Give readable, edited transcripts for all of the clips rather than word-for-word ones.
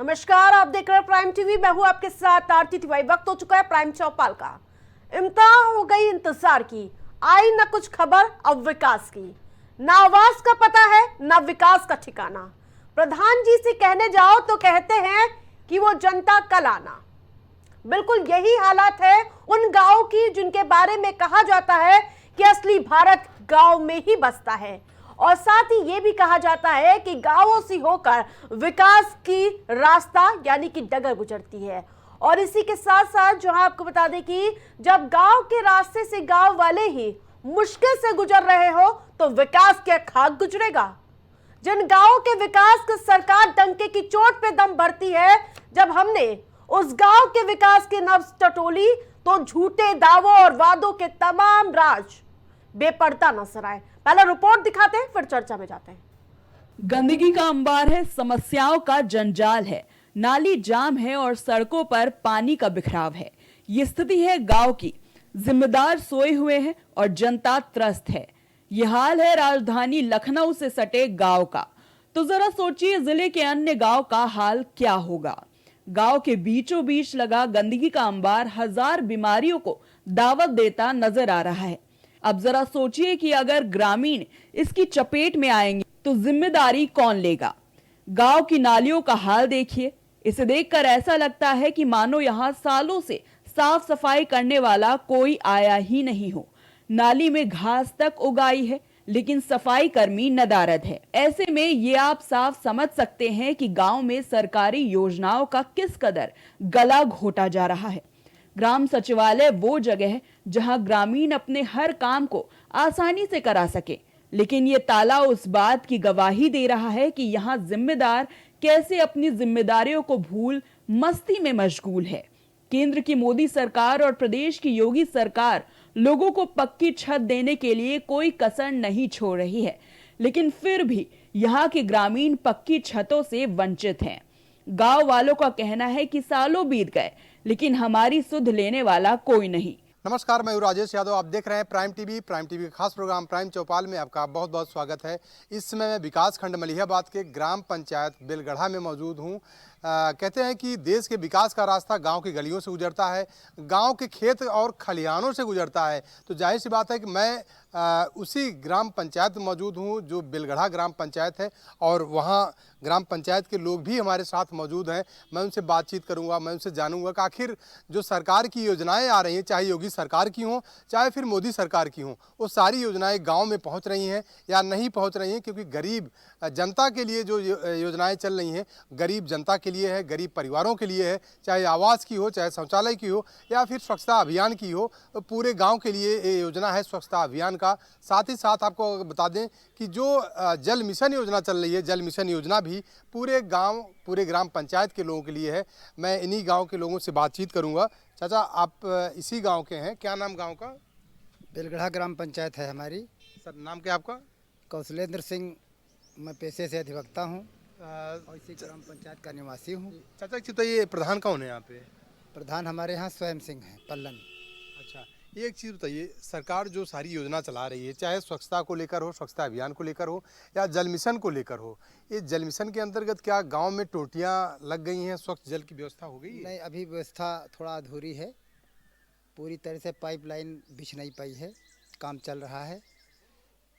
नमस्कार, आप देख रहे हैं प्राइम टीवी। मैं हूं आपके साथ आरती तिवारी। वक्त हो चुका है प्राइम चौपाल का। इम्तिहान हो गई इंतजार की, आई न कुछ खबर अब विकास की। ना आवाज का पता है ना विकास का ठिकाना। प्रधान जी से कहने जाओ तो कहते हैं कि वो जनता कल आना। बिल्कुल यही हालात है उन गांवों की जिनके बारे में कहा जाता है कि असली भारत गांव में ही बसता है, और साथ ही ये भी कहा जाता है कि गांवों से होकर विकास की रास्ता यानी कि डगर गुजरती है। और इसी के साथ साथ जो आपको बता दें कि जब गांव के रास्ते से गांव वाले ही मुश्किल से गुजर रहे हो तो विकास क्या खाक गुजरेगा। जिन गांवों के विकास की सरकार डंके की चोट पे दम भरती है, जब हमने उस गांव के विकास की नब्ज टटोली तो झूठे दावों और वादों के तमाम राज बेपर्दा नजर आए। पहले रिपोर्ट दिखाते हैं, फिर चर्चा में जाते हैं। गंदगी का अंबार है, समस्याओं का जंजाल है, नाली जाम है और सड़कों पर पानी का बिखराव है। ये स्थिति है गांव की। जिम्मेदार सोए हुए हैं और जनता त्रस्त है। ये हाल है राजधानी लखनऊ से सटे गांव का। तो जरा सोचिए जिले के अन्य गांव का हाल क्या होगा। गांव के बीचों बीच लगा गंदगी का अंबार हजार बीमारियों को दावत देता नजर आ रहा है। अब जरा सोचिए कि अगर ग्रामीण इसकी चपेट में आएंगे तो जिम्मेदारी कौन लेगा। गांव की नालियों का हाल देखिए। इसे देखकर ऐसा लगता है कि मानो यहाँ सालों से साफ सफाई करने वाला कोई आया ही नहीं हो। नाली में घास तक उगाई है लेकिन सफाई कर्मी नदारद है। ऐसे में ये आप साफ समझ सकते हैं कि गांव में सरकारी योजनाओं का किस कदर गला घोटा जा रहा है। ग्राम सचिवालय वो जगह है जहां ग्रामीण अपने हर काम को आसानी से करा सके, लेकिन ये ताला उस बात की गवाही दे रहा है कि यहाँ जिम्मेदार कैसे अपनी जिम्मेदारियों को भूल मस्ती में मशगूल है। केंद्र की मोदी सरकार और प्रदेश की योगी सरकार लोगों को पक्की छत देने के लिए कोई कसर नहीं छोड़ रही है, लेकिन फिर भी यहाँ के ग्रामीण पक्की छतों से वंचित हैं। गांव वालों का कहना है कि सालों बीत गए लेकिन हमारी सुध लेने वाला कोई नहीं। नमस्कार, मैं हूं राजेश यादव। आप देख रहे हैं प्राइम टीवी का खास प्रोग्राम प्राइम चौपाल में आपका बहुत बहुत स्वागत है। इस समय मैं विकास खंड मलिहाबाद के ग्राम पंचायत बेलगढ़ा में मौजूद हूं। कहते हैं कि देश के विकास का रास्ता गांव की गलियों से गुजरता है, गांव के खेत और खलिहानों से गुजरता है। तो जाहिर सी बात है कि मैं उसी ग्राम पंचायत में मौजूद हूं जो बेलगढ़ा ग्राम पंचायत है, और वहां ग्राम पंचायत के लोग भी हमारे साथ मौजूद हैं। मैं उनसे बातचीत करूंगा, मैं उनसे जानूंगा कि आखिर जो सरकार की योजनाएं आ रही हैं, चाहे योगी सरकार की हों चाहे फिर मोदी सरकार की हों, वो सारी योजनाएं गांव में पहुंच रही हैं या नहीं पहुंच रही हैं। क्योंकि गरीब जनता के लिए जो योजनाएं चल रही हैं, गरीब जनता के लिए है, गरीब परिवारों के लिए है, चाहे आवास की हो, चाहे शौचालय की हो या फिर स्वच्छता अभियान की हो, पूरे गाँव के लिए ये योजना है स्वच्छता अभियान का। साथ ही साथ आपको बता दें कि जो जल मिशन योजना चल रही है, जल मिशन योजना भी पूरे गांव, पूरे ग्राम पंचायत के लोगों के लिए है। मैं इन्हीं गांव के लोगों से बातचीत करूंगा। चाचा, आप इसी गांव के हैं, क्या नाम गांव का? बेलगढ़ा ग्राम पंचायत है हमारी। सर, नाम क्या आपका? कौशलेंद्र सिंह, मैं पेशे से अधिवक्ता हूँ और इसी ग्राम पंचायत का निवासी हूँ। चाचा, एक चीज़ बताइए, प्रधान कौन है यहाँ पे? प्रधान हमारे यहाँ स्वयं सिंह हैं, पल्लन। अच्छा, एक चीज़ बताइए, सरकार जो सारी योजना चला रही है, चाहे स्वच्छता को लेकर हो, स्वच्छता अभियान को लेकर हो या जल मिशन को लेकर हो, ये जल मिशन के अंतर्गत क्या गांव में टोटियां लग गई हैं, स्वच्छ जल की व्यवस्था हो गई है? नहीं, अभी व्यवस्था थोड़ा अधूरी है। पूरी तरह से पाइपलाइन बिछ नहीं पाई है, काम चल रहा है।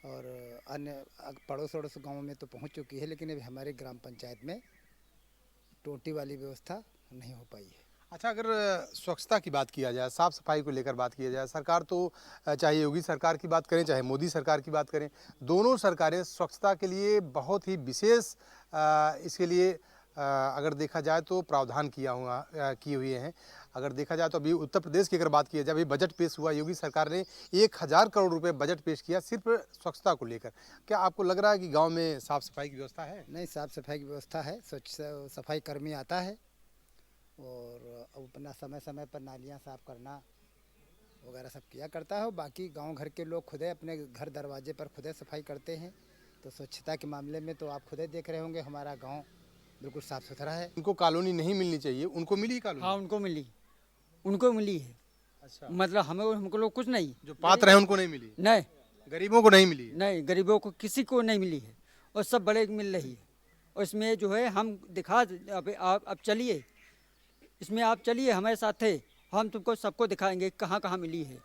और अन्य पड़ोस अड़ोस गाँव में तो पहुँच चुकी है, लेकिन अभी हमारे ग्राम पंचायत में टोटी वाली व्यवस्था नहीं हो पाई है। अच्छा, अगर स्वच्छता की बात किया जाए, साफ़ सफाई को लेकर बात किया जाए, सरकार तो चाहे योगी सरकार की बात करें चाहे मोदी सरकार की बात करें, दोनों सरकारें स्वच्छता के लिए बहुत ही विशेष इसके लिए अगर देखा जाए तो प्रावधान किए हुए हैं। अगर देखा जाए तो अभी उत्तर प्रदेश की अगर बात की जाए, अभी बजट पेश हुआ, योगी सरकार ने 1000 करोड़ रुपए बजट पेश किया सिर्फ स्वच्छता को लेकर। क्या आपको लग रहा है कि गाँव में साफ़ सफाई की व्यवस्था है? नहीं, साफ़ सफाई की व्यवस्था है। स्वच्छ सफाई कर्मी आता है और अपना समय समय पर नालियाँ साफ़ करना वगैरह सब किया करता है। बाकी गांव घर के लोग खुदे अपने घर दरवाजे पर खुदे सफाई करते हैं। तो स्वच्छता के मामले में तो आप खुदे देख रहे होंगे, हमारा गांव बिल्कुल साफ़ सुथरा है। उनको कॉलोनी नहीं मिलनी चाहिए, उनको मिली कॉलोनी? हाँ, उनको मिली है। अच्छा, मतलब हमको लोग कुछ नहीं, जो पात्र हैं उनको नहीं मिली? नहीं, गरीबों को नहीं मिली? नहीं, गरीबों को किसी को नहीं मिली है और सब बड़े मिल रही है। और इसमें जो है हम दिखा, अब आप चलिए, इसमें आप चलिए हमारे साथ थे, हम तुमको सबको दिखाएंगे कहाँ कहाँ मिली है।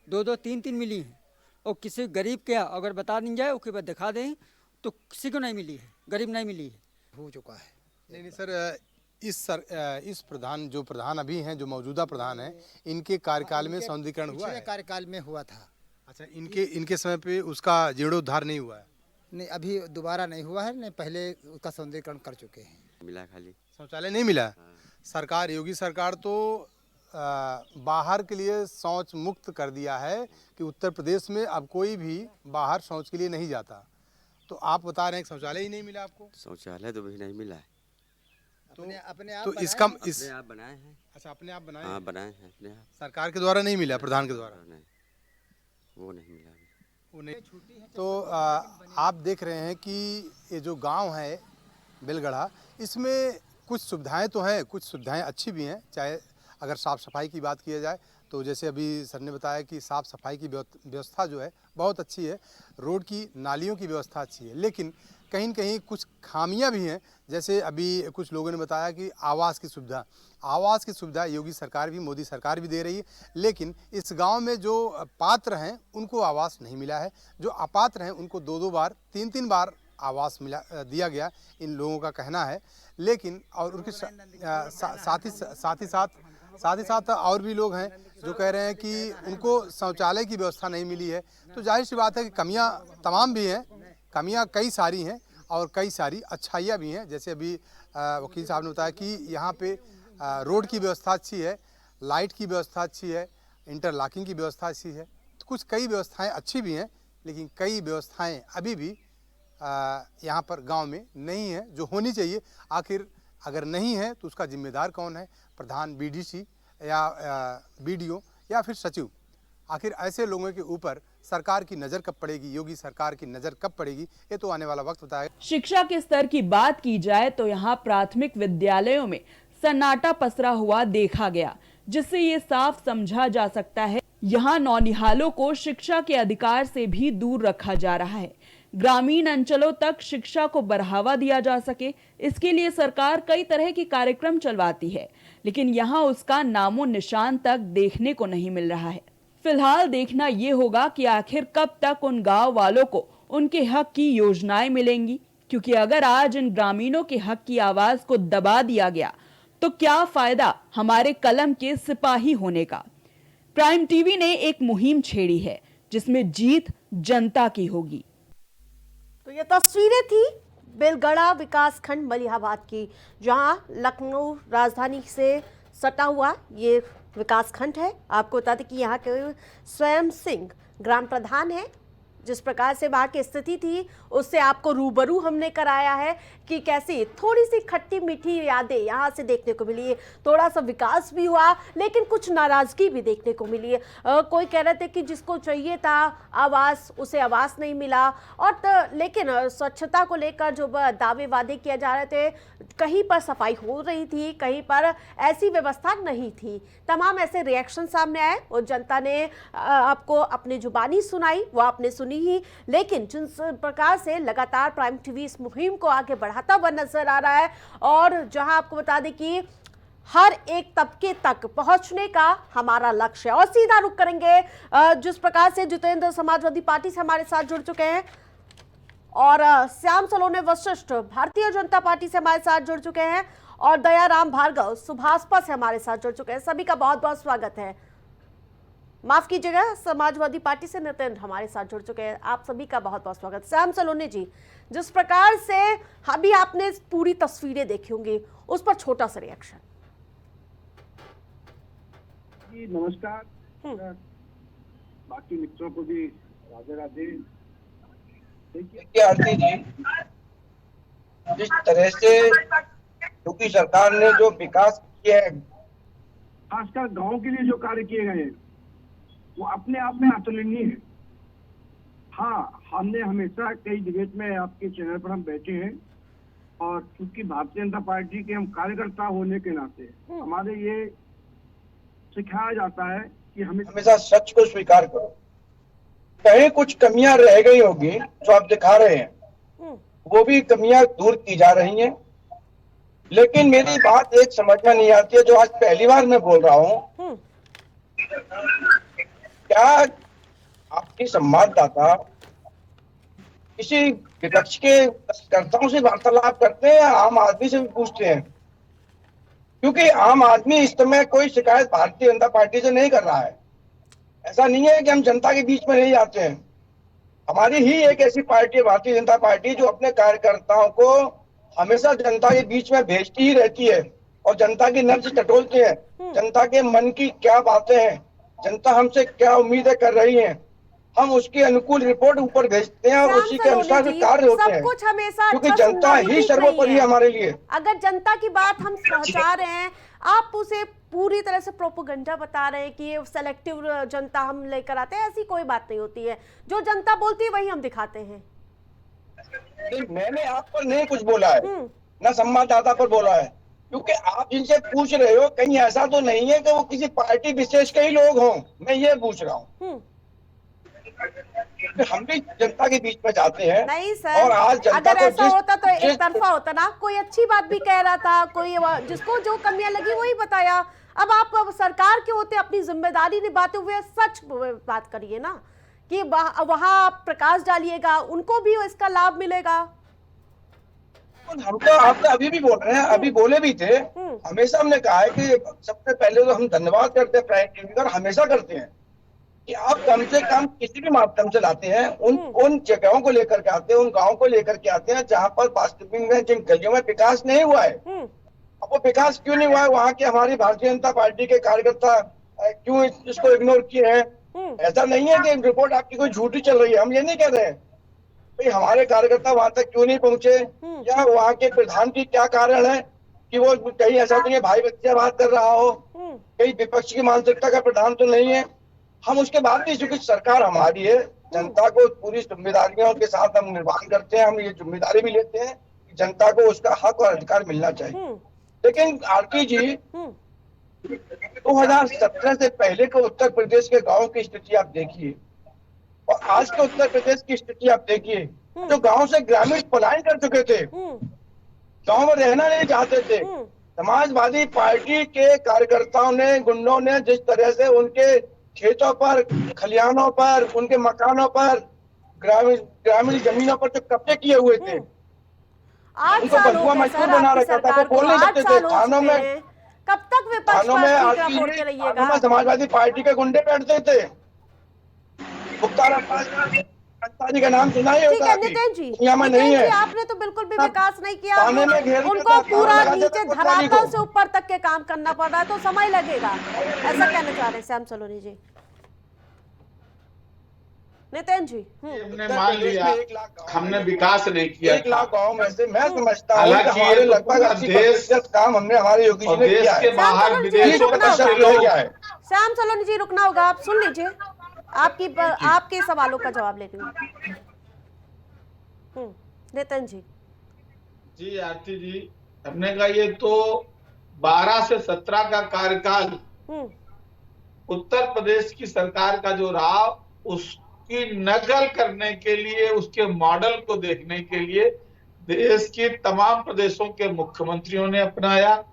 2-2 3-3 मिली है, और किसी गरीब के अगर बता नहीं जाए उसके बाद दिखा दें तो किसी को नहीं मिली है, गरीब नहीं मिली है। हो चुका है। नहीं सर, इस प्रधान जो प्रधान अभी हैं, जो मौजूदा प्रधान हैं, इनके कार्यकाल में सौंदर्यीकरण हुआ पिछले है? कार्यकाल में हुआ था। अच्छा, इनके समय पे उसका जीर्णोद्धार नहीं हुआ है? नहीं, अभी दोबारा नहीं हुआ है, नहीं पहले उसका सौंदर्यीकरण कर चुके हैं। मिला खाली शौचालय नहीं मिला। सरकार, योगी सरकार तो बाहर के लिए शौच मुक्त कर दिया है कि उत्तर प्रदेश में अब कोई भी बाहर शौच के लिए नहीं जाता। तो आप बता रहे हैं कि शौचालय ही नहीं मिला आपको? शौचालय तो भी नहीं मिला है। अपने आप तो बनाए इसका हैं। इस अपने आप बनाए हैं। अच्छा, अपने आप बनाए? हाँ बनाए हैं अपने आप। सरकार के द्वारा नहीं मिला, प्रधान के द्वारा नहीं, वो नहीं मिला अभी। वो नहीं। तो आप देख रहे हैं कि ये जो गांव है बेलगढ़ा, इसमें कुछ सुविधाएं तो हैं, कुछ सुविधाएं अच्छी भी हैं। चाहे अगर साफ़ सफाई की बात किया जाए तो जैसे अभी सर ने बताया कि साफ़ सफाई की व्यवस्था जो है बहुत अच्छी है, रोड की, नालियों की व्यवस्था अच्छी है, लेकिन कहीं न कहीं कुछ खामियां भी हैं। जैसे अभी कुछ लोगों ने बताया कि आवास की सुविधा योगी सरकार भी, मोदी सरकार भी दे रही है, लेकिन इस गांव में जो पात्र हैं उनको आवास नहीं मिला है। जो अपात्र हैं उनको 2-2 बार, 3-3 बार आवास दिया गया, इन लोगों का कहना है। लेकिन और उनके साथ ही साथ और भी लोग हैं जो कह रहे हैं कि उनको शौचालय की व्यवस्था नहीं मिली है। तो जाहिर सी बात है कि कमियां तमाम भी हैं, कमियां कई सारी हैं और कई सारी अच्छाइयां भी हैं। जैसे अभी वकील साहब ने बताया कि यहाँ पे रोड की व्यवस्था अच्छी है, लाइट की व्यवस्था अच्छी है, इंटरलॉकिंग की व्यवस्था अच्छी है। तो कुछ कई व्यवस्थाएं अच्छी भी हैं, लेकिन कई व्यवस्थाएं अभी भी यहाँ पर गांव में नहीं है जो होनी चाहिए। आखिर अगर नहीं है तो उसका जिम्मेदार कौन है? प्रधान, बीडीसी या बीडीओ या फिर सचिव? आखिर ऐसे लोगों के ऊपर सरकार की नज़र कब पड़ेगी, योगी सरकार की नज़र कब पड़ेगी, ये तो आने वाला वक्त बताएगा। शिक्षा के स्तर की बात की जाए तो यहाँ प्राथमिक विद्यालयों में सन्नाटा पसरा हुआ देखा गया, जिससे ये साफ समझा जा सकता है यहाँ नौनिहालों को शिक्षा के अधिकार से भी दूर रखा जा रहा है। ग्रामीण अंचलों तक शिक्षा को बढ़ावा दिया जा सके, इसके लिए सरकार कई तरह के कार्यक्रम चलवाती है, लेकिन यहाँ उसका नामो निशान तक देखने को नहीं मिल रहा है। फिलहाल देखना ये होगा कि आखिर कब तक उन गांव वालों को उनके हक की योजनाएं मिलेंगी, क्योंकि अगर आज इन ग्रामीणों के हक की आवाज को दबा दिया गया तो क्या फायदा हमारे कलम के सिपाही होने का। प्राइम टीवी ने एक मुहिम छेड़ी है जिसमें जीत जनता की होगी। तो ये तस्वीरें थी बेलगढ़ा विकासखंड मलिहाबाद की, जहां लखनऊ राजधानी से सटा हुआ ये विकासखंड है। आपको बता दें कि यहाँ के स्वयं सिंह ग्राम प्रधान है। जिस प्रकार से वहाँ की स्थिति थी उससे आपको रूबरू हमने कराया है कि कैसी थोड़ी सी खट्टी मीठी यादें यहाँ से देखने को मिली है। थोड़ा सा विकास भी हुआ, लेकिन कुछ नाराजगी भी देखने को मिली है। कोई कह रहे थे कि जिसको चाहिए था आवास, उसे आवास नहीं मिला। और लेकिन स्वच्छता को लेकर जो दावे वादे किए जा रहे थे, कहीं पर सफाई हो रही थी, कहीं पर ऐसी व्यवस्था नहीं थी। तमाम ऐसे रिएक्शन सामने आए और जनता ने आपको अपनी जुबानी सुनाई, वो आपने सुनी ही। लेकिन जिस प्रकार से लगातार प्राइम टीवी इस मुहिम को आगे बढ़ाता हुआ नजर आ रहा है, और जहां आपको बता दें कि हर एक तबके तक पहुंचने का हमारा लक्ष्य है। और सीधा रुख करेंगे जिस प्रकार से जितेंद्र समाजवादी पार्टी से हमारे साथ जुड़ चुके हैं, और श्याम सलोने वशिष्ठ भारतीय जनता पार्टी से हमारे साथ जुड़ चुके हैं, और दयाराम भार्गव सुभाषपा से हमारे साथ जुड़ चुके हैं। सभी का बहुत बहुत स्वागत है। माफ कीजिएगा, समाजवादी पार्टी से नितिन हमारे साथ जुड़ चुके हैं। आप सभी का बहुत बहुत स्वागत। श्याम सलोने जी, जिस प्रकार से अभी आपने पूरी तस्वीरें देखी होंगी, उस पर छोटा सा रिएक्शन। जी नमस्कार, बाकी मित्रों को भी राधे राधे। देखिए आरती जी, जिस तरह से योगी सरकार ने जो विकास किया है, खासकर गांव के लिए जो कार्य किए गए हैं, वो अपने आप में अतुलनीय है। हाँ, हमने हमेशा कई डिबेट में आपके चैनल पर हम बैठे हैं, और क्योंकि भारतीय जनता पार्टी के हम कार्यकर्ता होने के नाते हमारे ये सिखाया जाता है कि हमेशा सच को स्वीकार करो। कहीं कुछ कमियां रह गई होगी जो आप दिखा रहे हैं, वो भी कमियां दूर की जा रही हैं। लेकिन मेरी बात एक समझ में नहीं आती है, जो आज पहली बार मैं बोल रहा हूँ, क्या आपकी संवाददाता किसी विपक्ष के कर्ताओं से वार्तालाप करते हैं या आम आदमी से भी पूछते हैं? क्योंकि आम आदमी इस समय कोई शिकायत भारतीय जनता पार्टी से नहीं कर रहा है। ऐसा नहीं है कि हम जनता के बीच में नहीं जाते हैं। हमारी ही एक ऐसी पार्टी है भारतीय जनता पार्टी, जो अपने कार्यकर्ताओं को हमेशा जनता के बीच में भेजती ही रहती है और जनता की नब्ज टटोलती है, जनता के मन की क्या बातें हैं, जनता हमसे क्या उम्मीदें कर रही है, हम उसके अनुकूल रिपोर्ट ऊपर भेजते हैं और उसी के अनुसार कार्य होते हैं। सब कुछ हमेशा क्योंकि अच्छा जनता सुनना ही ठीक सर्वोपरि नहीं है हमारे लिए। अगर जनता की बात हम पहुंचा रहे हैं, आप उसे पूरी तरह से प्रोपोगंडा बता रहे हैं कि ये सेलेक्टिव जनता हम लेकर आते हैं, ऐसी कोई बात नहीं होती है। जो जनता बोलती है वही हम दिखाते हैं। मैंने आप पर नहीं कुछ बोला है, ना संवाददाता पर बोला है, क्योंकि आप जिनसे पूछ रहे हो कहीं ऐसा तो नहीं है कि वो किसी पार्टी विशेष के ही लोग हों। मैं ये पूछ रहा हूँ, हम भी जनता के बीच में जाते हैं। नहीं सर, और आज जनता अगर को ऐसा होता तो एक तरफा होता ना, कोई अच्छी बात भी कह रहा था, कोई जिसको जो कमियां लगी वही बताया। अब आप सरकार के होते अपनी जिम्मेदारी निभाते हुए सच बात करिए ना, कि वहां आप प्रकाश डालिएगा, उनको भी इसका लाभ मिलेगा। हम तो आपसे अभी भी बोल रहे हैं, अभी बोले भी थे। हमेशा हमने कहा है कि सबसे पहले तो हम धन्यवाद करते हैं प्राइम टीवी का, हमेशा करते हैं कि आप कम से कम किसी भी माध्यम से लाते हैं, उन जगहों को लेकर के आते हैं, उन गाँव को लेकर के आते हैं जहाँ पर वास्तविक में जिन गलियों में विकास नहीं हुआ है। अब वो विकास क्यों नहीं हुआ है, वहाँ के हमारी भारतीय जनता पार्टी के कार्यकर्ता क्यों इसको इग्नोर किए हैं? ऐसा नहीं है कि रिपोर्ट आपकी कोई झूठी चल रही है, हम ये नहीं कह रहे हैं। भाई हमारे कार्यकर्ता वहां तक क्यों नहीं पहुंचे, या वहाँ के प्रधान की क्या कारण है कि वो कहीं ऐसा नहीं है भाई बच्चे बात कर रहा हो, कहीं विपक्ष की मानसिकता का प्रधान तो नहीं है। हम उसके बाद भी, चूंकि सरकार हमारी है, जनता को पूरी जिम्मेदारियों के साथ हम निर्वहन करते हैं, हम ये जिम्मेदारी भी लेते हैं कि जनता को उसका हक और अधिकार मिलना चाहिए। लेकिन आरती जी, 2017 से पहले के उत्तर प्रदेश के गाँव की स्थिति आप देखिए और आज के उत्तर प्रदेश की स्थिति आप देखिए। जो गांव से ग्रामीण पलायन कर चुके थे, गांव में रहना नहीं चाहते थे, समाजवादी पार्टी के कार्यकर्ताओं ने, गुंडों ने जिस तरह से उनके खेतों पर, खलिहानों पर, उनके मकानों पर, ग्रामीण जमीनों पर जो कब्जे किए हुए थे, 8 साल हो गए सर आपकी सरकार को, 8 साल हो चुके हैं। कब तक विपक्ष पर टीका फोड़ते रहिएगा? समाजवादी पार्टी के गुंडे बैठते थे। मुख्तार अब्बास का नाम सुना ही होगा। नितिन जी, नहीं है। आपने तो बिल्कुल भी विकास नहीं किया, उनको पूरा नीचे धरातल से ऊपर तक के काम करना पड़ रहा है, तो समय लगेगा, ऐसा कहना चाह रहे हैं श्याम सलोनी जी। नितिन जी, हमने मान लिया हमने विकास नहीं किया, 1 लाख गाँव में से मैं समझता हूँ हमारे लगभग 80% काम हमने हमारे योगी जी ने किया है। श्याम सलोनी जी रुकना होगा, आप सुन लीजिए, आपके सवालों का जवाब लेती हूँ। नितिन जी। जी आरती जी, हमने कहा ये तो 12 से 17 का कार्यकाल उत्तर प्रदेश की सरकार का जो रहा, उसकी नकल करने के लिए, उसके मॉडल को देखने के लिए देश के तमाम प्रदेशों के मुख्यमंत्रियों ने अपनाया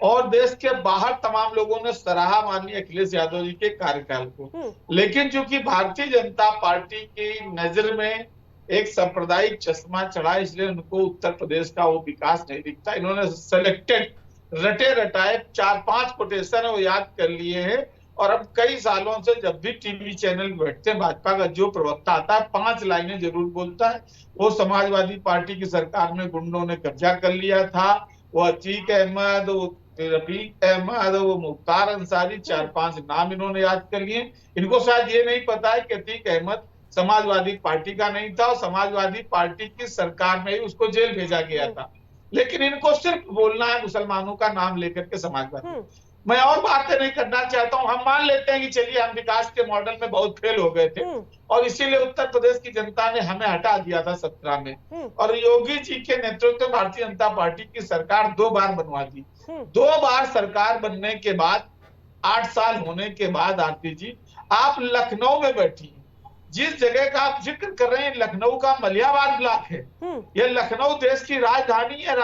और देश के बाहर तमाम लोगों ने सराहा माननीय अखिलेश यादव जी के कार्यकाल को। लेकिन चूंकि भारतीय जनता पार्टी की नजर में एक सांप्रदायिक चश्मा चढ़ा, इसलिए उनको उत्तर प्रदेश का वो विकास नहीं दिखता। इन्होंने सेलेक्टेड, रटे रटाए 4-5 कोटेशन वो याद कर लिए हैं और अब कई सालों से जब भी टीवी चैनल बैठते हैं, भाजपा का जो प्रवक्ता आता है 5 लाइनें जरूर बोलता है। वो समाजवादी पार्टी की सरकार में गुंडों ने कब्जा कर लिया था, वो अतीक अहमद, वो रफीक अहमद, वो मुख्तार अंसारी, 4-5 नाम इन्होंने याद कर लिए। इनको शायद ये नहीं पता है कि अतीक अहमद समाजवादी पार्टी का नहीं था और समाजवादी पार्टी की सरकार में ही उसको जेल भेजा गया था। लेकिन इनको सिर्फ बोलना है मुसलमानों का नाम लेकर के समाजवादी। मैं और बातें नहीं करना चाहता हूं, हम मान लेते हैं कि चलिए हम विकास के मॉडल में बहुत फेल हो गए थे और इसीलिए उत्तर प्रदेश की जनता ने हमें हटा दिया था 17 में और योगी जी के नेतृत्व में भारतीय जनता पार्टी की सरकार 2 बार बनवा दी। 2 बार सरकार बनने के बाद 8 साल होने के बाद आरती जी आप लखनऊ में बैठी, जिस जगह का आप जिक्र कर रहे हैं, लखनऊ का मलियाबाद ब्लॉक है। यह लखनऊ देश की राजधानी है,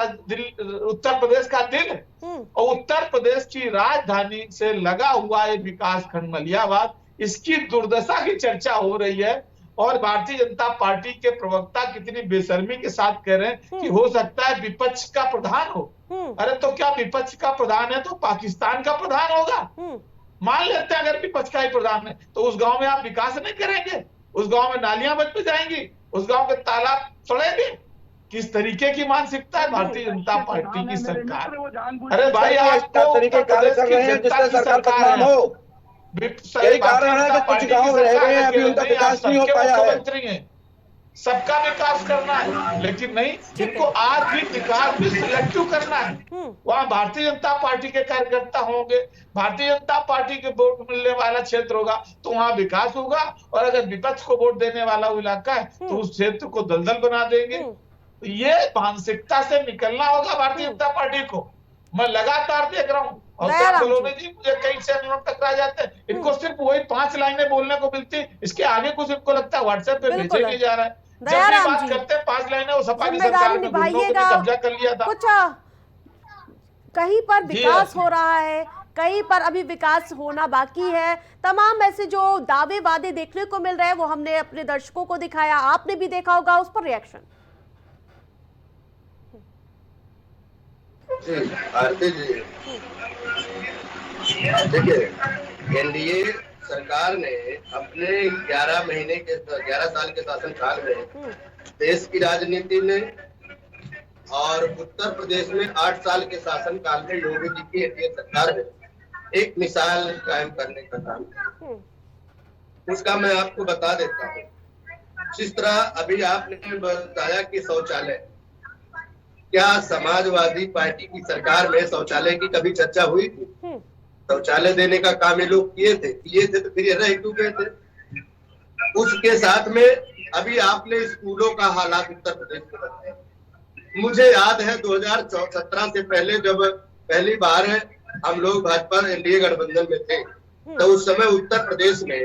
उत्तर प्रदेश का दिल है। और उत्तर प्रदेश की राजधानी से लगा हुआ ये विकास खंड मलियाबाद, इसकी दुर्दशा की चर्चा हो रही है। और भारतीय जनता पार्टी के प्रवक्ता कितनी बेशर्मी के साथ कह रहे हैं कि हो सकता है विपक्ष का प्रधान हो। अरे तो क्या विपक्ष का प्रधान है तो पाकिस्तान का प्रधान होगा? मान लेते हैं अगर विपक्ष का ही प्रधान है, तो उस गांव में आप विकास नहीं करेंगे, उस गांव में नालियां बच जाएंगी, उस गांव के तालाब सड़ेंगे। किस तरीके की मानसिकता है भारतीय जनता पार्टी की सरकार? अरे भाई आपको तरीके कार्य कर रहे हैं जिससे सरकार बदनाम हो। यही कारण है कि कुछ गांव रह गए हैं, अभी उनका विकास नहीं हो पाया है। सबका विकास करना है, लेकिन नहीं, इनको आज भी विकास भी सिलेक्टिव करना है। वहां भारतीय जनता पार्टी के कार्यकर्ता होंगे, भारतीय जनता पार्टी के वोट मिलने वाला क्षेत्र होगा तो वहां विकास होगा। और अगर विपक्ष को वोट देने वाला इलाका है तो उस क्षेत्र को दलदल बना देंगे। तो ये मानसिकता से निकलना होगा भारतीय जनता पार्टी को। मैं लगातार देख रहा हूँ और कॉलोनी जी मुझे कई चैनलों टकरा जाते हैं, इनको सिर्फ वही 5 लाइनें बोलने को मिलती, इसके आगे कुछ इनको लगता है व्हाट्सएप पे भेजे नहीं जा रहा है। जब भी बात करते हैं 5 लाइनें, वो सपा की सरकार ने कब्जा कर लिया था। कुछ कहीं पर विकास हो रहा है, कहीं पर अभी विकास होना बाकी है। तमाम ऐसे जो दावे वादे देखने को मिल रहे हैं वो हमने अपने दर्शकों को दिखाया, आपने भी देखा होगा, उस पर रिएक्शन। आरती जी, देखिए एनडीए सरकार ने अपने 11 साल के शासनकाल में देश की राजनीति में और उत्तर प्रदेश में 8 साल के शासनकाल में योगी जी की एनडीए सरकार ने एक मिसाल कायम करने का काम किया। उसका मैं आपको बता देता हूँ। जिस तरह अभी आपने बताया कि शौचालय, क्या समाजवादी पार्टी की सरकार में शौचालय की कभी चर्चा हुई थी? शौचालय देने का काम ये लोग किए थे तो फिर ये रह क्यों गए थे? उसके साथ में अभी आपने स्कूलों का हालात उत्तर प्रदेश में बताया। मुझे याद है 2017 से पहले जब पहली बार हम लोग भाजपा एनडीए गठबंधन में थे, तो उस समय उत्तर प्रदेश में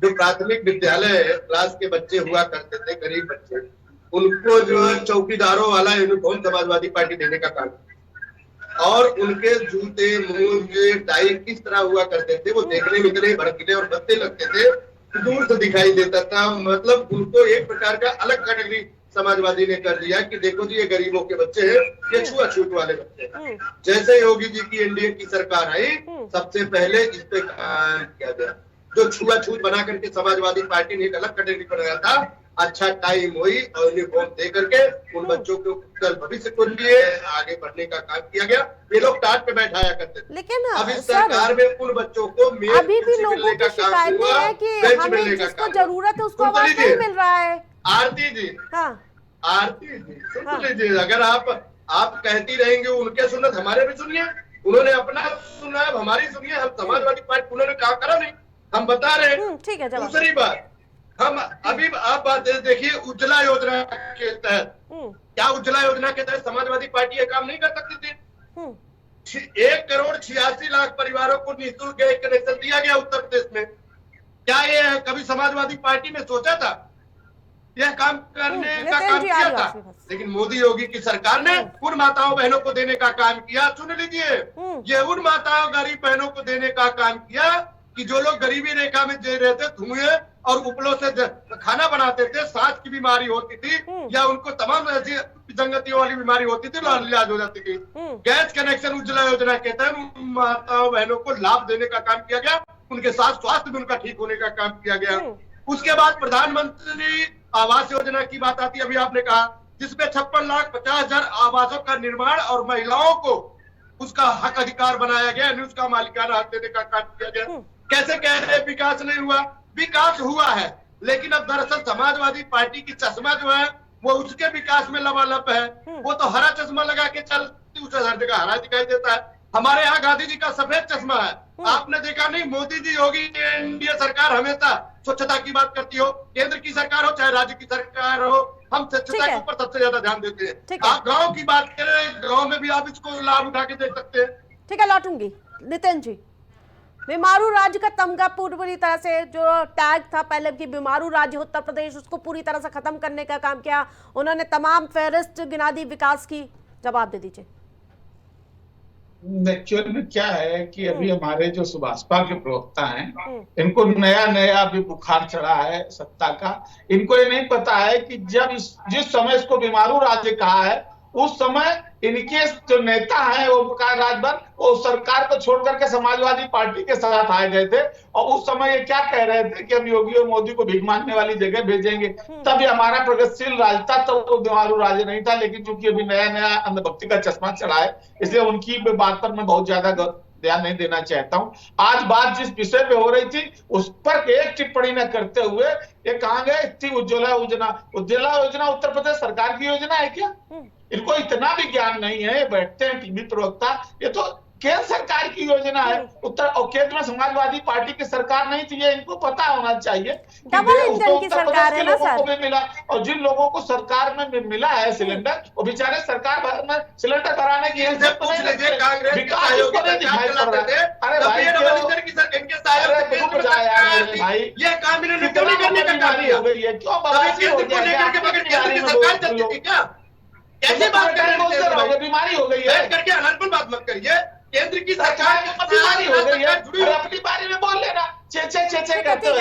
जो प्राथमिक विद्यालय क्लास के बच्चे हुआ करते थे, गरीब बच्चे, उनको जो है चौकीदारों वाला यूनिफॉर्म समाजवादी पार्टी देने का काम, और उनके जूते मोजे टाई किस तरह हुआ करते थे, वो देखने में इतने भड़कीले और भद्दे लगते थे, दूर से दिखाई देता था। मतलब उनको एक प्रकार का अलग कैटेगरी समाजवादी ने कर दिया कि देखो जी ये गरीबों के बच्चे हैं, ये छुआछूत वाले बच्चे हैं। जैसे योगी जी की एनडीए की सरकार आई, सबसे पहले इस पे काम किया गया। जो छुआछूत बना करके समाजवादी पार्टी ने एक अलग कैटेगरी बनाया था, अच्छा टाइम हुई और यूनिफॉर्म दे करके उन बच्चों के उत्तर भविष्य को लिए आगे बढ़ने का काम किया गया। ये लोग टाट पे बैठाया करते थे, लेकिन अब इस सरकार में उन बच्चों को अभी भी लोगों की शिकायतें हैं कि हमें जिसको जरूरत है उसको आवाज नहीं मिल रहा है। आरती जी, आरती जी सुन लीजिए, अगर आप कहती रहेंगे उनके सुनत हमारे भी सुनिए, उन्होंने अपना सुना है, हमारी सुनिए। हम समाजवादी पार्टी उन्होंने कहा करा नहीं, हम बता रहे हैं। ठीक है। दूसरी बात, हम अभी आप बात देखिए उज्ज्वला योजना के तहत, क्या उज्ज्वला योजना के तहत समाजवादी पार्टी ये काम नहीं कर सकती थी? 1,86,00,000 परिवारों को निःशुल्क गैस कनेक्शन दिया गया उत्तर प्रदेश में। क्या ये कभी समाजवादी पार्टी ने सोचा था? यह काम करने का काम किया था, लेकिन मोदी योगी की सरकार ने उन माताओं बहनों को देने का काम किया। सुन लीजिए, ये उन माताओं गरीब बहनों को देने का काम किया कि जो लोग गरीबी रेखा में जी रहे थे, धुएं और उपलों से खाना बनाते थे, सांस की बीमारी होती थी या उनको तमाम ऐसी विसंगतियों वाली बीमारी होती थी, इलाज हो जाती थी। गैस कनेक्शन उज्ज्वला योजना के तहत उन माताओं बहनों को लाभ देने का काम किया गया, उनके साथ स्वास्थ्य भी उनका ठीक होने का काम किया गया। उसके बाद प्रधानमंत्री आवास योजना की बात आती है, अभी आपने कहा, जिसमें 56,50,000 आवासों का निर्माण और महिलाओं को उसका हक अधिकार बनाया गया, उसका मालिकाना हक देने का काम किया गया। कैसे कह रहे विकास नहीं हुआ? विकास हुआ है, लेकिन अब दरअसल समाजवादी पार्टी की चश्मा जो है वो उसके विकास में लबालब है। वो तो हरा चश्मा लगा के चलती, उसे हर जगह हरा दिखाई देता है। हमारे यहाँ गांधी जी का सफेद चश्मा है, आपने देखा नहीं? मोदी जी, योगी एनडीए सरकार हमेशा स्वच्छता की बात करती हो, केंद्र की सरकार हो चाहे राज्य की सरकार हो, हम स्वच्छता के ऊपर सबसे ज्यादा ध्यान देते हैं। आप गाँव की बात करें, गाँव में भी आप इसको लाभ उठा के देख सकते हैं। ठीक है, लौटूंगी। नितिन जी, बीमारू राज्य का तमगा पूरी तरह से जो टैग था पहले की बीमारू राज्य उत्तर प्रदेश, उसको पूरी तरह से खत्म करने का काम किया उन्होंने। तमाम फेहरिस्त गिना दी विकास की। जवाब दे दीजिए। एक्चुअल में क्या है कि अभी हमारे जो सुभाषपा के प्रवक्ता हैं, इनको नया नया अभी बुखार चढ़ा है सत्ता का। इनको ये नहीं पता है कि जब जिस समय इसको बीमारू राज्य कहा है, उस समय इनके जो नेता हैं वो प्रकाश राजभर, वो सरकार को छोड़ करके समाजवादी पार्टी के साथ आए गए थे। और उस समय ये क्या कह रहे थे कि हम योगी और मोदी को भीख मांगने वाली जगह भेजेंगे। तब ये हमारा प्रगतिशील राज्य था, तो वो बीमारू राज्य नहीं था। लेकिन चूंकि अभी नया नया अंधभक्ति का चश्मा चढ़ा है, इसलिए उनकी बात पर मैं बहुत ज्यादा ध्यान नहीं देना चाहता हूं। आज बात जिस विषय पे हो रही थी उस पर एक टिप्पणी न करते हुए ये कहा गया थी उज्ज्वला योजना। उज्ज्वला योजना उत्तर प्रदेश सरकार की योजना है क्या? इनको इतना भी ज्ञान नहीं है। बैठते हैं टीवी प्रवक्ता, ये तो केंद्र सरकार की योजना है। उत्तर और केंद्र में समाजवादी पार्टी की सरकार नहीं थी, ये इनको पता होना चाहिए। डबल इंजन की सरकार है ना सर। को भी मिला, और जिन लोगों को सरकार में मिला है सिलेंडर, वो बेचारे सरकार में सिलेंडर कराने की विकास को नहीं दिखाई पड़ रहा है। अरे भाई ये काम इन्होंने क्यों नहीं करने का काम किया? क्या कैसे बात करें? बीमारी हो गई है, बैठ करके अनर्गल बात मत करिए। केंद्र की सरकार की बीमारी हो गई है, अपनी बारे में बोल लेना। चे करते हो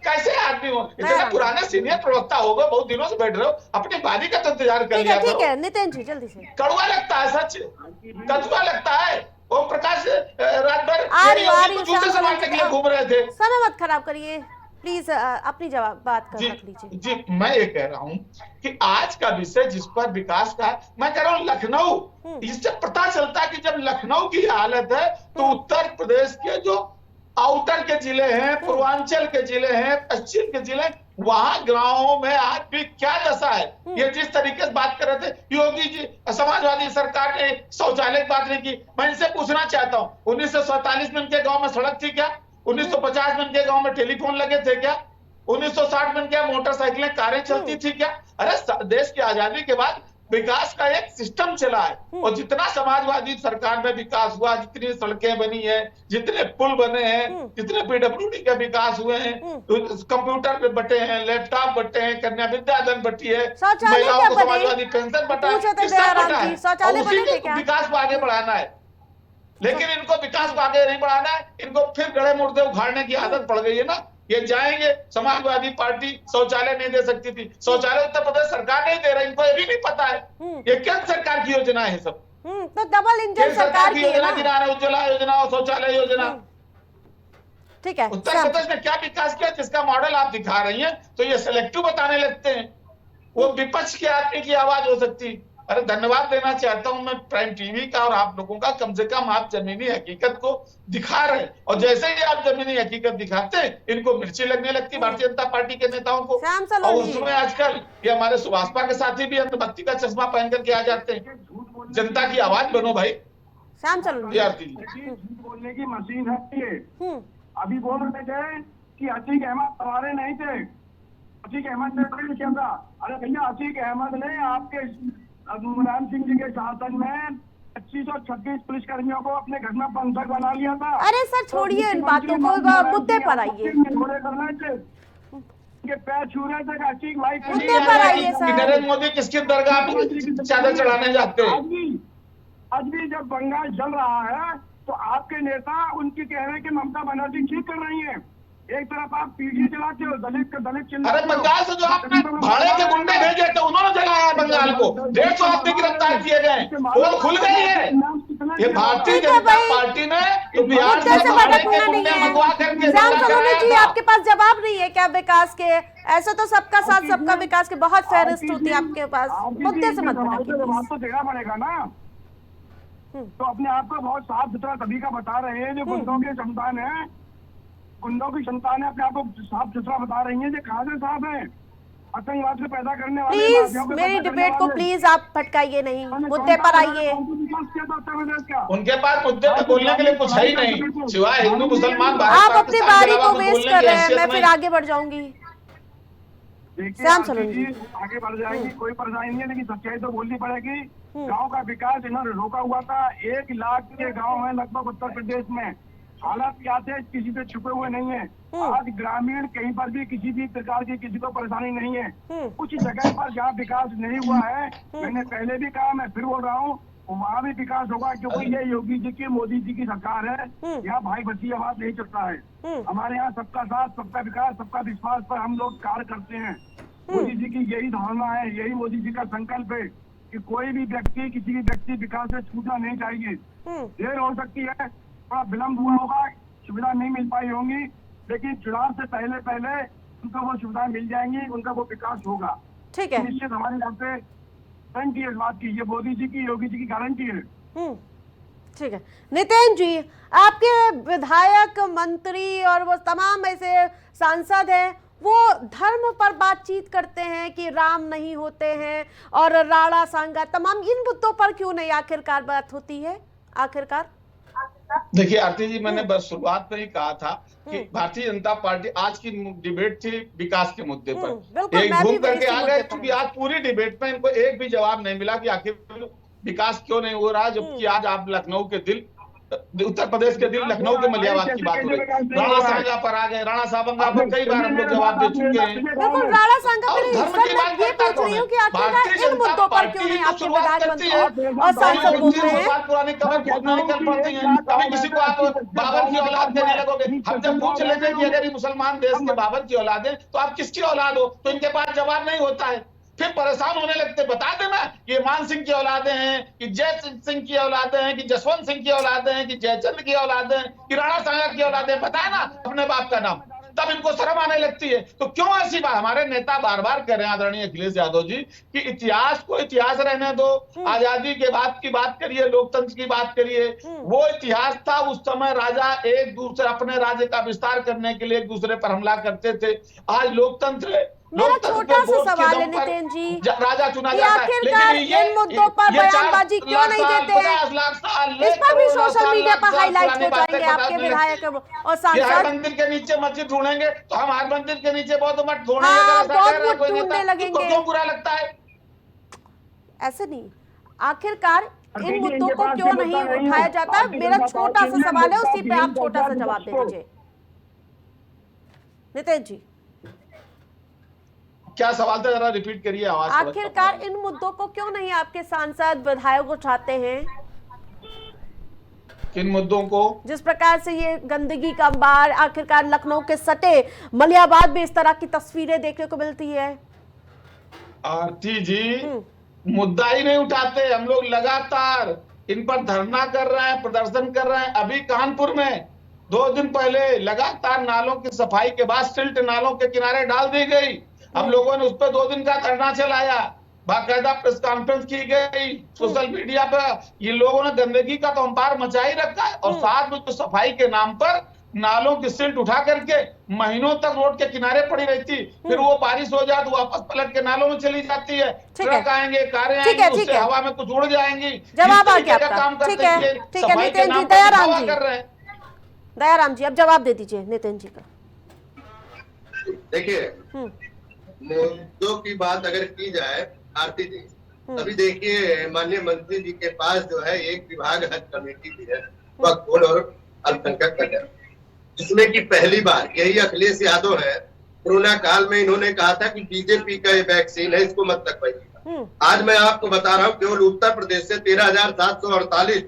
कैसे आदमी हो? इतना पुराने सीनियर प्रवक्ता हो गए, बहुत दिनों से बैठ रहे हो, अपनी बारी का तो इंतजार कर लिया करो। ठीक है नितिन जी जल्दी से। कड़वा लगता है, सच कड़वा लगता है। वो प्रकाश राजभर जूते संभालने के लिए घूम रहे थे। समय मत खराब करिए प्लीज, अपनी जवाब बात कर रख लीजिए। जी मैं ये कह रहा हूँ कि आज का विषय जिस पर विकास का, मैं कह रहा हूँ लखनऊ, इससे पता चलता है कि जब लखनऊ की हालत है तो उत्तर प्रदेश के जो आउटर के जिले हैं, पूर्वांचल के जिले हैं, पश्चिम के जिले, वहां गांवों में आज भी क्या दशा है। ये जिस तरीके से बात कर रहे थे योगी जी, समाजवादी सरकार ने शौचालय की बात नहीं की। मैं इनसे पूछना चाहता हूँ, 1947 में इनके गांव में सड़क थी क्या? 1950 में इनके गांव में टेलीफोन लगे थे क्या? 1960 में क्या मोटरसाइकिलें कारें चलती थी क्या? अरे देश की आजादी के बाद विकास का एक सिस्टम चला है, और जितना समाजवादी सरकार में विकास हुआ, जितनी सड़कें बनी है, जितने पुल बने हैं, जितने पीडब्ल्यूडी के विकास हुए हैं, कंप्यूटर पे बटे हैं, लैपटॉप बटे हैं, कन्या विद्याधन बटी है, महिलाओं को समाजवादी पेंशन बटा है। विकास को आगे बढ़ाना है, लेकिन इनको विकास को आगे नहीं बढ़ाना है। इनको फिर गड़े मुर्दे उखाड़ने की आदत पड़ गई है ना। ये जाएंगे, समाजवादी पार्टी शौचालय नहीं दे सकती थी, शौचालय उत्तर प्रदेश सरकार नहीं दे रही, इनको ये भी नहीं पता है। ये केंद्र सरकार की योजना है सब। तो डबल इंजन सरकार की योजना गिना रहे, उज्ज्वला योजना और शौचालय योजना। ठीक है, उत्तर प्रदेश ने क्या विकास किया जिसका मॉडल आप दिखा रही हैं, तो ये सिलेक्टिव बताने लगते हैं। वो विपक्ष के आदमी की आवाज हो सकती। अरे धन्यवाद देना चाहता हूं मैं प्राइम टीवी का और आप लोगों का, कम से कम आप जमीनी हकीकत को दिखा रहे हैं। और जैसे ही आप जमीनी हकीकत दिखाते हैं, इनको मिर्ची लगने लगती भारतीय जनता पार्टी के नेताओं को। और उसमें आजकल ये हमारे सुभाषपा के साथी भी अंधभक्ति का चश्मा पहन करके आ जाते हैं। जनता की आवाज बनो भाई। शाम चलो बोलने की मशीन है ये। अभी बोल रहे थे कि अतीक अहमद हमारे नहीं थे, अतीक अहमद ने क्या था? अरे भैया अतीक अहमद ने आपके मुलायम सिंह जी के शासन में 25 और 26 पुलिसकर्मियों को अपने घर में पंथक बना लिया था। अरे सर छोड़िए इन बातों को, मुद्दे पर आइए। पैर छू रहे थे अतीक भाई, मुद्दे पर आइए सर। नरेंद्र मोदी किसकी दरगाह में चादर चढ़ाने जाते हैं? आज भी जब बंगाल जल रहा है तो आपके नेता उनकी कह रहे हैं कि ममता बनर्जी ठीक कर रही है। एक तरफ आप पीढ़ी चलाते हो, दलित चिल्लाते हो। अरे बंगाल से जो आपने भाड़े के गुंडे भेजे थे उन्होंने जलाया है बंगाल को। 150 आदमी गिरफ्तार किए गए, वो खुल गई है। ये भारतीय जनता पार्टी ने तो बिहार से भाड़े के गुंडे मंगवा करके। आपके पास जवाब नहीं है क्या विकास के? ऐसा तो सबका साथ सबका विकास के बहुत फेहरिस्त होती है आपके पास, मुद्दे से मत तो देना पड़ेगा ना। तो अपने आप को बहुत साफ सुथरा सभी का बता रहे हैं। जो गुंडों के संतान है, गुंडों की संतान है, अपने आप को साफ सुथरा बता रही है। जो कहाँ से साफ है? आतंकवाद से पैदा करने वाले। प्लीज मेरी डिबेट को प्लीज आप भटकाइए नहीं, मुद्दे पर आइए। उनके पास मुद्दे पे बोलने के लिए कुछ है ही नहीं सिवाय हिंदू मुसलमान। आप अपनी बारी को वेस्ट कर रहे हैं, मैं फिर आगे बढ़ जाऊंगी। आगे बढ़ जाएंगी, कोई परेशानी नहीं है, लेकिन सच्चाई तो बोलनी पड़ेगी। गांव का विकास इन्होंने रोका हुआ था। 1 लाख के गांव है लगभग उत्तर प्रदेश में, हालात क्या थे किसी से छुपे हुए नहीं है। आज ग्रामीण कहीं पर भी किसी भी प्रकार की किसी को परेशानी नहीं है। कुछ जगह पर जहाँ विकास नहीं हुआ है, मैंने पहले भी कहा, मैं फिर बोल रहा हूँ, वहाँ भी विकास होगा, क्योंकि ये योगी जी की, मोदी जी की सरकार है। यहाँ भाई बसीवाद नहीं चलता है। हमारे यहाँ सबका साथ, सबका विकास, सबका विश्वास पर हम लोग कार्य करते हैं। मोदी जी की यही धारणा है, यही मोदी जी का संकल्प है कि कोई भी व्यक्ति, किसी भी व्यक्ति विकास से छूटना नहीं चाहिए। देर हो सकती है, थोड़ा विलम्ब हुआ होगा, सुविधा नहीं मिल पाई होंगी, लेकिन चुनाव से पहले पहले उनको वो सुविधाएं मिल जाएंगी, उनका वो विकास होगा। ठीक है, निश्चित हमारी तरफ से गारंटी है इस बात की, ये मोदी जी की, योगी जी की गारंटी है। ठीक है। नितिन जी, आपके विधायक, मंत्री और वो तमाम ऐसे सांसद हैं, वो धर्म पर बातचीत करते हैं कि राम नहीं होते हैं और राणा सांगा, तमाम इन मुद्दों पर क्यों नहीं आखिरकार बात होती है? आखिरकार देखिए आरती जी, मैंने बस शुरुआत में ही कहा था कि भारतीय जनता पार्टी आज की डिबेट थी विकास के मुद्दे पर, एक घूम करके आ गए, क्योंकि आज पूरी डिबेट में इनको एक भी जवाब नहीं मिला कि आखिर विकास क्यों नहीं हो रहा, जबकि आज आप लखनऊ के दिल, उत्तर प्रदेश के दिल लखनऊ के मलियाबाद की बात हो रही। राणा सांगा पर आ गए, राणा सांगा पर कई बार हम लोग जवाब दे चुके हैं। बिल्कुल, राणा सांगा पर धर्म की बात ये पूछ रही हूँ कि आखिरकार इन मुद्दों पर क्यों नहीं आपके प्रधानमंत्री और सांसद बोल रहे हैं? पुरानी खबर खोजना निकल पड़ती है। कभी किसी को आप बाबर की औलाद देने लगोगे, हम जब पूछ लेते कि अगर ये मुसलमान देश के बाबर की औलाद है तो आप किसकी औलाद हो, तो इनके पास जवाब नहीं होता है। फिर परेशान होने लगते, बता देना कि मान सिंह की औलादे हैं, कि जय सिंह की औलादे हैं, कि जसवंत सिंह की औलादे हैं, कि जयचंद की औलादे हैं, कि राणा सांगा की औलादे हैं, बताए ना अपने बाप का नाम, तब इनको शर्म आने लगती है। तो क्यों ऐसी बात? हमारे नेता बार बार कह रहे हैं, आदरणीय अखिलेश यादव जी, कि इतिहास को इतिहास रहने दो, आजादी के बाद की बात करिए, लोकतंत्र की बात करिए। वो इतिहास था, उस समय राजा एक दूसरे, अपने राज्य का विस्तार करने के लिए एक दूसरे पर हमला करते थे। आज लोकतंत्र है। मेरा छोटा सा सवाल है नितिन जी, राजा चुना जाता है, आखिरकार इन मुद्दों पर बयानबाजी क्यों नहीं देते हैं? इस पर भी सोशल मीडिया पर हाईलाइट हो जाएंगे आपके विधायक और सांसद। हर मंदिर के नीचे मस्जिद ढूंढेंगे तो हम हर मंदिर के नीचे बौद्ध मठ ढूंढेंगे, हाँ, बौद्ध मठ ढूंढने लगेंगे, क्यों बुरा लगता है? ऐसे नहीं, आखिरकार इन मुद्दों को क्यों नहीं उठाया जाता? मेरा छोटा सा सवाल है, उसी पे आप छोटा सा जवाब दे दीजिए। नितिन जी, क्या सवाल था, जरा रिपीट करिए आवाज। आखिरकार इन मुद्दों को क्यों नहीं आपके सांसद, विधायक उठाते हैं? किन मुद्दों को? जिस प्रकार से ये गंदगी का अंबार, आखिरकार लखनऊ के सटे मलियाबाद में इस तरह की तस्वीरें देखने को मिलती है। आरती जी, मुद्दा ही नहीं उठाते। हम लोग लगातार इन पर धरना कर रहे हैं, प्रदर्शन कर रहे हैं। अभी कानपुर में 2 दिन पहले लगातार नालों की सफाई के बाद सिल्ट नालों के किनारे डाल दी गई। हम लोगों ने उस पर 2 दिन का धरना चलाया, बाकायदा प्रेस कॉन्फ्रेंस की गई, सोशल मीडिया पर। ये लोगों ने गंदगी का तो अंबार मचा ही रखा है, और साथ में तो सफाई के नाम पर नालों की सिल्ट उठा करके महीनों तक रोड के किनारे पड़ी रहती, फिर वो बारिश हो जाए तो वापस पलट के नालों में चली जाती है। ट्रक आएंगे, कारें आएंगी, उससे हवा में कुछ उड़ जाएंगी। जवाब आ गया आपका। ठीक है नितिन जी, दयाराम जी कर रहे हैं। दयाराम जी, अब जवाब दे दीजिए नितिन जी का। देखिए, मुद्दों की बात अगर की जाए आरती जी, अभी देखिए माननीय मंत्री जी के पास जो है एक विभाग हज कमेटी भी है, वक्फ बोर्ड और अल्पसंख्यक कल्याण, जिसमें कि पहली बार यही अखिलेश यादव है, कोरोना काल में इन्होंने कहा था कि बीजेपी का ये वैक्सीन है, इसको मत लगवाइएगा। आज मैं आपको बता रहा हूँ, केवल उत्तर प्रदेश से 13,748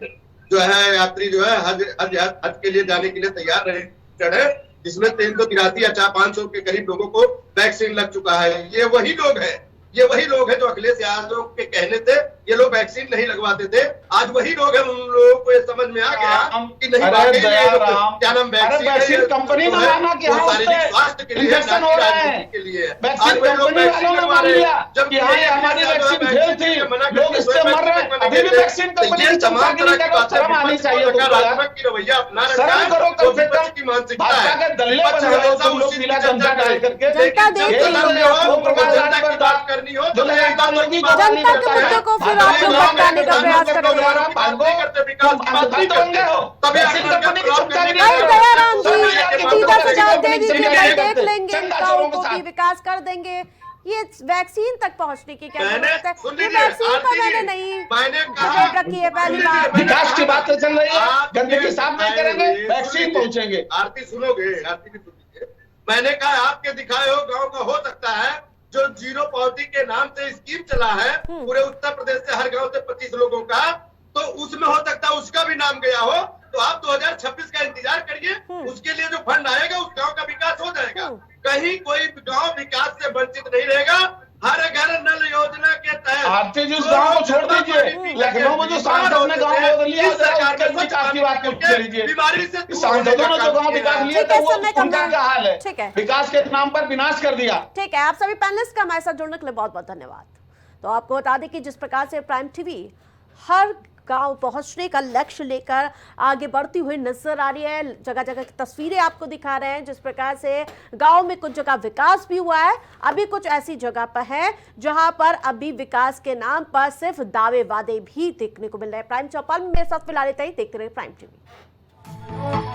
जो है यात्री जो है हज के लिए जाने के लिए तैयार रहे, जिसमें 383 या 500 के करीब लोगों को वैक्सीन लग चुका है। ये वही लोग हैं जो अखिलेश यादव के कहने थे ये लोग वैक्सीन नहीं लगवाते थे। आज वही लोग हैं, उन लोगों को ये समझ में आ गया कि नहीं, क्या नाम वैक्सीन कंपनी में आना, कि शारीरिक स्वास्थ्य के लिए, राजनीति के लिए। आज वही लोग वैक्सीन लगवा रहे हैं, जबकि हमारी वैक्सीन फेल थी, लोग इससे मर रहे हैं। अभी भी वैक्सीन कंपनी ये तमाम तरह की बातें सकारात्मक की रवैया अपना रखा है, वो विपक्ष की मानसिकता है। विपक्ष हमेशा उसी जनता की बात करनी हो तो जनता के मुद्दों को फिर आप लोग बताने का प्रयास कर रहे हैं। दयाराम जी, सीधा सा जवाब दे दीजिए, भाई देख लेंगे इन गाँवों को भी विकास कर देंगे, ये वैक्सीन तक पहुंचने की क्या मैंने जरूरत है? सुन ये लीजिए, वैक्सीन पर आरती जी, मैंने नहीं मैंने खबर रखी है पहली बार। विकास की बात चल रही है, आप गंदगी साफ नहीं करेंगे, सुन वैक्सीन लीजिए। पहुंचेंगे। आरती सुनोगे, आरती भी सुन लीजिए। मैंने कहा आपके दिखाए हो गांव का हो सकता है जो जीरो पॉवर्टी के नाम से स्कीम चला है पूरे उत्तर प्रदेश से, हर गांव से 25 लोगों का, तो उसमें हो सकता है उसका भी नाम गया हो। तो आप 2026 का इंतजार करिए, उसके लिए जो फंड आएगा उस गांव का विकास हो जाएगा। कहीं कोई गांव विकास से वंचित नहीं रहेगा। हर घर नल योजना के तहत आरती जी उस गांव को छोड़ दीजिए, लखनऊ में जो सांसद ने गांव बदल लिया, इस सरकार में उसके विकास की बात पूछ लीजिए। बीमारी से दूर सांसदों ने जो गांव विकास लिया ठीक था है, वो समय कम उनका है। क्या हाल है? ठीक है। विकास के नाम पर विनाश कर दिया। ठीक है, आप सभी पैनलिस्ट का हमारे साथ जुड़ने के लिए बहुत बहुत धन्यवाद। तो आपको बता दें कि जिस प्रकार से प्राइम टीवी हर गांव पहुंचने का लक्ष्य लेकर आगे बढ़ती हुई नजर आ रही है, जगह जगह की तस्वीरें आपको दिखा रहे हैं, जिस प्रकार से गांव में कुछ जगह विकास भी हुआ है, अभी कुछ ऐसी जगह पर है जहां पर अभी विकास के नाम पर सिर्फ दावे वादे भी देखने को मिल रहे हैं। प्राइम चौपाल में मेरे साथ फिलहाल इतना ही। देखते रहिए प्राइम टीवी।